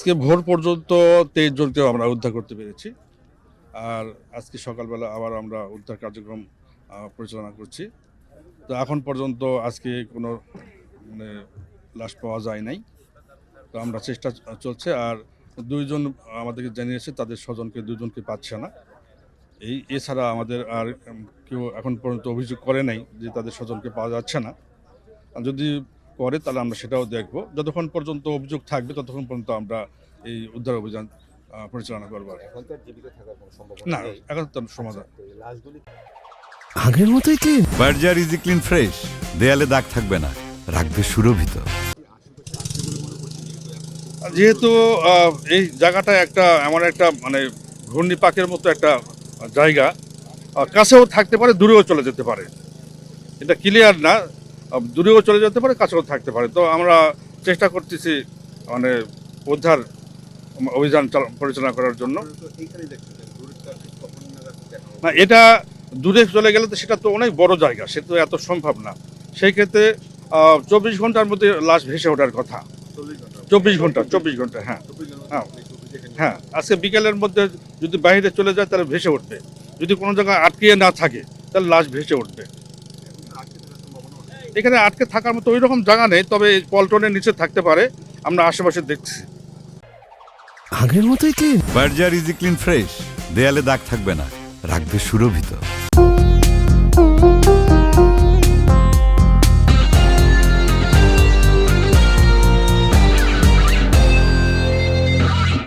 আজকে ভোর পর্যন্ত 23 জনকে আমরা উদ্ধার করতে পেরেছি। আর আজকে সকালবেলা আবার আমরা উদ্ধার কার্যক্রম পরিচালনা করছি। তো এখন পর্যন্ত আজকে কোনো মানে লাশ পাওয়া যায় নাই। তো আমরা চেষ্টা চলছে। আর 2 জন আমাদেরকে জানিয়েছে তাদের স্বজনকে 2 জনকে পাচ্ছে না। এছাড়া আমাদের আর কেউ এখন পর্যন্ত অভিযোগ করে নাই যে তাদের স্বজনকে পাওয়া যাচ্ছে না। আর যদি করে তাহলে আমরা সেটাও দেখব। যতক্ষণ পর্যন্ত অভিযোগ থাকবে ততক্ষণ পর্যন্ত আমরা এই উদ্ধার অভিযান পরিচালনা করব। এখন তো আর জীবিত থাকার কোনো সম্ভাবনা না, নেই। এখন তো সমাধান। তো এই লাশগুলি আগের মতোই clean. Berger easy clean fresh, দেয়ালে দাগ থাকবে না, রাখবে সুরভিত। যেহেতু এই জায়গাটা এমন একটা মানে ঘূর্ণিপাকের মতো একটা জায়গা, কাছেও থাকতে পারে, দূরেও চলে যেতে পারে। এটা ক্লিয়ার না, দূরেও চলে যেতে পারে, কাছেও থাকতে পারে। তো আমরা চেষ্টা করতেছি মানে উদ্ধার অভিযান পরিচালনা করার জন্য। না, এটা দূরে চলে গেলে তো সেটা তো অনেক বড় জায়গা, সেটা তো এত সম্ভব না। সেই ক্ষেত্রে 24 ঘন্টার মধ্যে লাশ ভেসে ওঠার কথা। 24 ঘন্টা, হ্যাঁ হ্যাঁ হ্যাঁ। আজকে বিকেলের মধ্যে যদি বাইরে চলে যায় তাহলে ভেসে উঠবে। যদি কোনো জায়গায় আটকিয়ে না থাকে তাহলে লাশ ভেসে উঠবে। এখানে আটকে থাকার মতো ওই রকম জায়গা নেই, তবে পল্টনের নিচে থাকতে পারে। আমরা আশেপাশে দেখছি। আগের মতোই clean. Berger easy clean fresh, দেয়ালে দাগ থাকবে না, রাখবে সুরভিত।